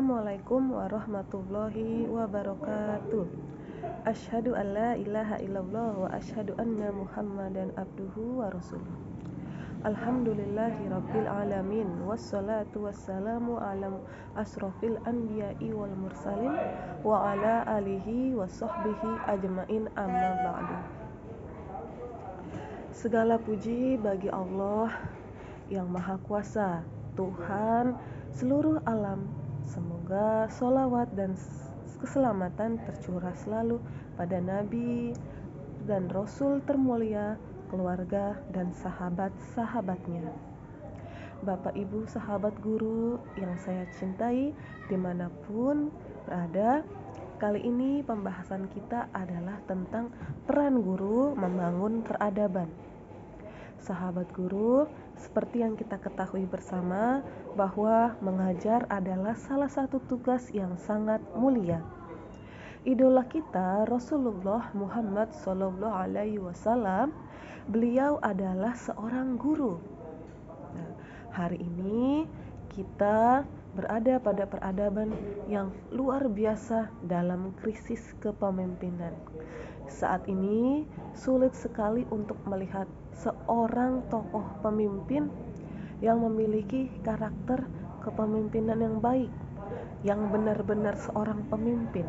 Assalamualaikum warahmatullahi wabarakatuh. Asyhadu an la ilaha illallah wa asyhadu anna Muhammadan abduhu wa rasuluh. Alhamdulillahi rabbil alamin, wassalatu wassalamu ala asrofil anbiya'i wal mursalin wa ala alihi wa sahbihi ajmain, amma ba'du. Segala puji bagi Allah yang Maha Kuasa, Tuhan seluruh alam. Semoga sholawat dan keselamatan tercurah selalu pada Nabi dan Rasul termulia, keluarga dan sahabat-sahabatnya. Bapak Ibu sahabat guru yang saya cintai dimanapun berada, kali ini pembahasan kita adalah tentang peran guru membangun peradaban. Sahabat guru, seperti yang kita ketahui bersama bahwa mengajar adalah salah satu tugas yang sangat mulia. Idola kita Rasulullah Muhammad SAW, beliau adalah seorang guru. Nah, hari ini kita berada pada peradaban yang luar biasa dalam krisis kepemimpinan. Saat ini sulit sekali untuk melihat seorang tokoh pemimpin yang memiliki karakter kepemimpinan yang baik, yang benar-benar seorang pemimpin.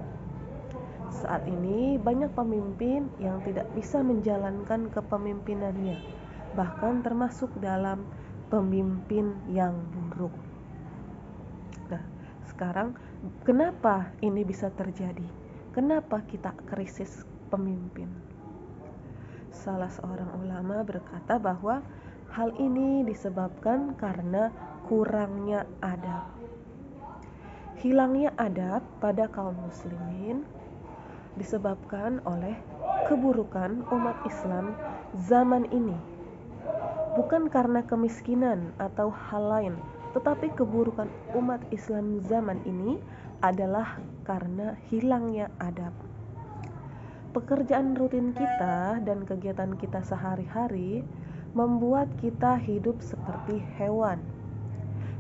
Saat ini banyak pemimpin yang tidak bisa menjalankan kepemimpinannya, bahkan termasuk dalam pemimpin yang buruk. Nah, sekarang kenapa ini bisa terjadi? Kenapa kita krisis pemimpin? Salah seorang ulama berkata bahwa hal ini disebabkan karena kurangnya adab. Hilangnya adab pada kaum muslimin disebabkan oleh keburukan umat Islam zaman ini. Bukan karena kemiskinan atau hal lain, tetapi keburukan umat Islam zaman ini adalah karena hilangnya adab. Pekerjaan rutin kita dan kegiatan kita sehari-hari membuat kita hidup seperti hewan.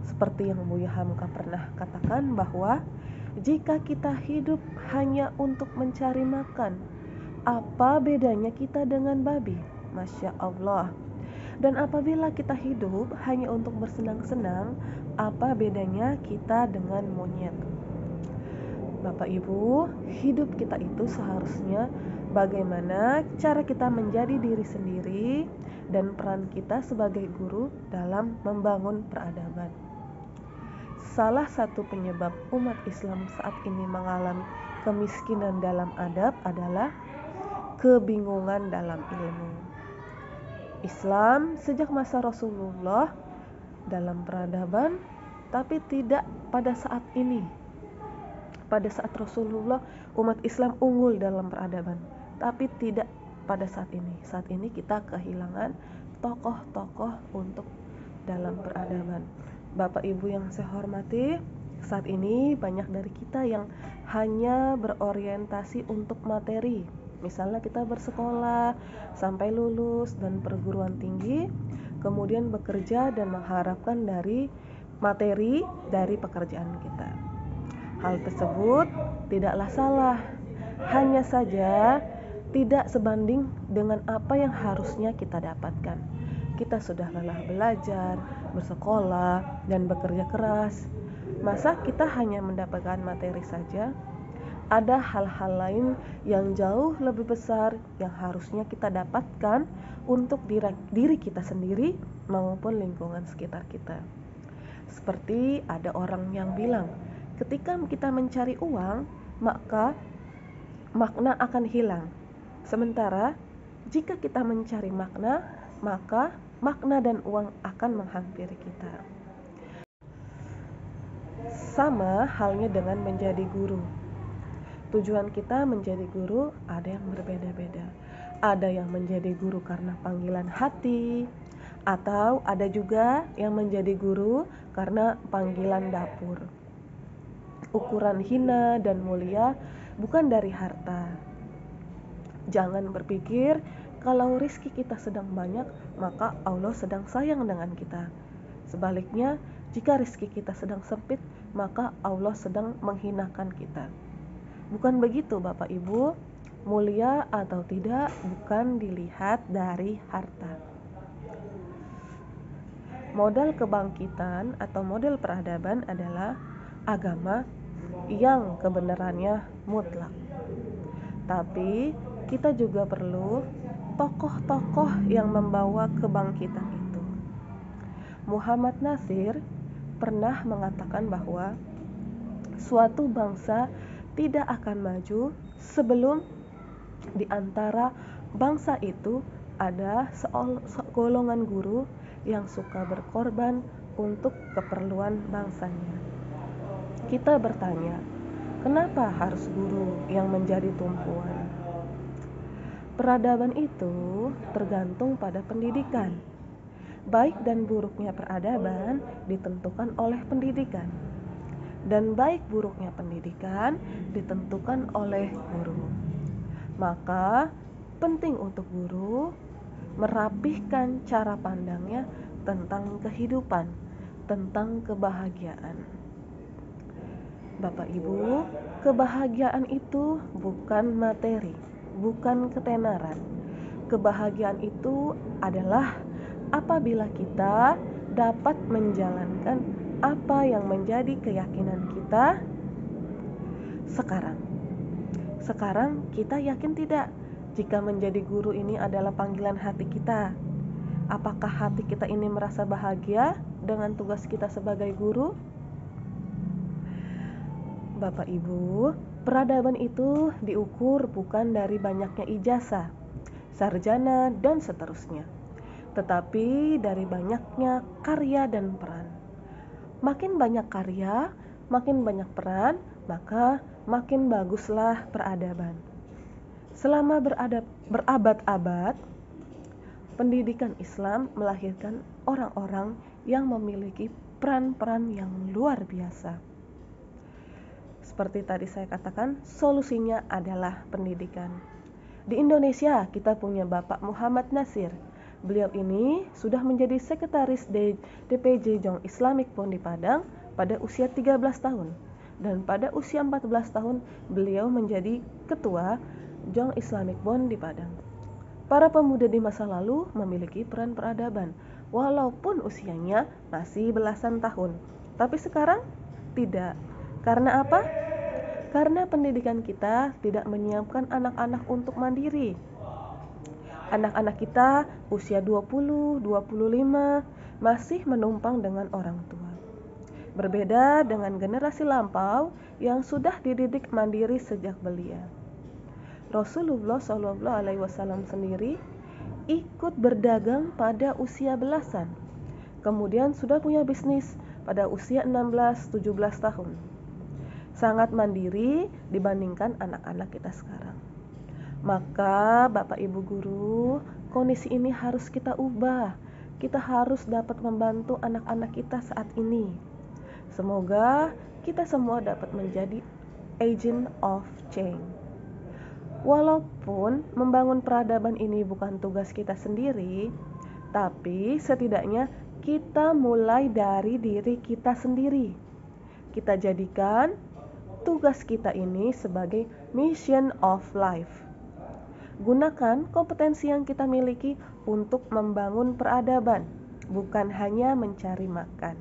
Seperti yang Buya Hamka pernah katakan bahwa jika kita hidup hanya untuk mencari makan, apa bedanya kita dengan babi? Masya Allah. Dan apabila kita hidup hanya untuk bersenang-senang, apa bedanya kita dengan monyet? Bapak Ibu, hidup kita itu seharusnya bagaimana cara kita menjadi diri sendiri dan peran kita sebagai guru dalam membangun peradaban. Salah satu penyebab umat Islam saat ini mengalami kemiskinan dalam adab adalah kebingungan dalam ilmu. Islam sejak masa Rasulullah dalam peradaban, tapi tidak pada saat ini. Pada saat Rasulullah, umat Islam unggul dalam peradaban, tapi tidak pada saat ini. Saat ini kita kehilangan tokoh-tokoh untuk dalam peradaban. Bapak Ibu yang saya hormati, saat ini banyak dari kita yang hanya berorientasi untuk materi. Misalnya kita bersekolah sampai lulus dan perguruan tinggi, kemudian bekerja dan mengharapkan dari materi dari pekerjaan kita. Hal tersebut tidaklah salah, hanya saja tidak sebanding dengan apa yang harusnya kita dapatkan. Kita sudah lelah belajar, bersekolah, dan bekerja keras. Masa kita hanya mendapatkan materi saja? Ada hal-hal lain yang jauh lebih besar yang harusnya kita dapatkan untuk diri kita sendiri maupun lingkungan sekitar kita. Seperti ada orang yang bilang, ketika kita mencari uang, maka makna akan hilang. Sementara jika kita mencari makna, maka makna dan uang akan menghampiri kita. Sama halnya dengan menjadi guru. Tujuan kita menjadi guru ada yang berbeda-beda. Ada yang menjadi guru karena panggilan hati, atau ada juga yang menjadi guru karena panggilan dapur. Ukuran hina dan mulia bukan dari harta. Jangan berpikir kalau rezeki kita sedang banyak, maka Allah sedang sayang dengan kita. Sebaliknya, jika rezeki kita sedang sempit, maka Allah sedang menghinakan kita. Bukan begitu Bapak Ibu, mulia atau tidak bukan dilihat dari harta. Modal kebangkitan atau model peradaban adalah agama yang kebenarannya mutlak. Tapi kita juga perlu tokoh-tokoh yang membawa kebangkitan itu. Muhammad Nasir pernah mengatakan bahwa suatu bangsa tidak akan maju sebelum di antara bangsa itu ada segolongan guru yang suka berkorban untuk keperluan bangsanya. Kita bertanya, kenapa harus guru yang menjadi tumpuan? Peradaban itu tergantung pada pendidikan. Baik dan buruknya peradaban ditentukan oleh pendidikan. Dan baik buruknya pendidikan ditentukan oleh guru. Maka penting untuk guru merapihkan cara pandangnya tentang kehidupan, tentang kebahagiaan. Bapak Ibu, kebahagiaan itu bukan materi, bukan ketenaran. Kebahagiaan itu adalah apabila kita dapat menjalankan apa yang menjadi keyakinan kita sekarang. Sekarang kita yakin tidak jika menjadi guru ini adalah panggilan hati kita? Apakah hati kita ini merasa bahagia dengan tugas kita sebagai guru? Bapak Ibu, peradaban itu diukur bukan dari banyaknya ijazah, sarjana, dan seterusnya, tetapi dari banyaknya karya dan peran. Makin banyak karya, makin banyak peran, maka makin baguslah peradaban. Selama berabad-abad, pendidikan Islam melahirkan orang-orang yang memiliki peran-peran yang luar biasa. Seperti tadi saya katakan, solusinya adalah pendidikan. Di Indonesia kita punya Bapak Muhammad Nasir. Beliau ini sudah menjadi sekretaris DPJ Jong Islamic Bond di Padang pada usia 13 tahun. Dan pada usia 14 tahun beliau menjadi ketua Jong Islamic Bond di Padang. Para pemuda di masa lalu memiliki peran peradaban, walaupun usianya masih belasan tahun. Tapi sekarang tidak. Karena apa? Karena pendidikan kita tidak menyiapkan anak-anak untuk mandiri. Anak-anak kita usia 20, 25 masih menumpang dengan orang tua. Berbeda dengan generasi lampau yang sudah dididik mandiri sejak belia. Rasulullah SAW sendiri ikut berdagang pada usia belasan. Kemudian sudah punya bisnis pada usia 16-17 tahun. Sangat mandiri dibandingkan anak-anak kita sekarang. Maka Bapak Ibu guru, kondisi ini harus kita ubah. Kita harus dapat membantu anak-anak kita saat ini. Semoga kita semua dapat menjadi agent of change. Walaupun membangun peradaban ini bukan tugas kita sendiri, tapi setidaknya kita mulai dari diri kita sendiri. Kita jadikan tugas kita ini sebagai mission of life. Gunakan kompetensi yang kita miliki untuk membangun peradaban, bukan hanya mencari makan.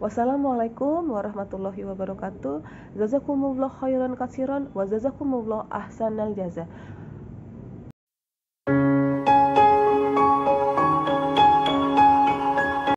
Wassalamualaikum warahmatullahi wabarakatuh. Jazakumullah khairan katsiran wa jazakumullah ahsanal jaza.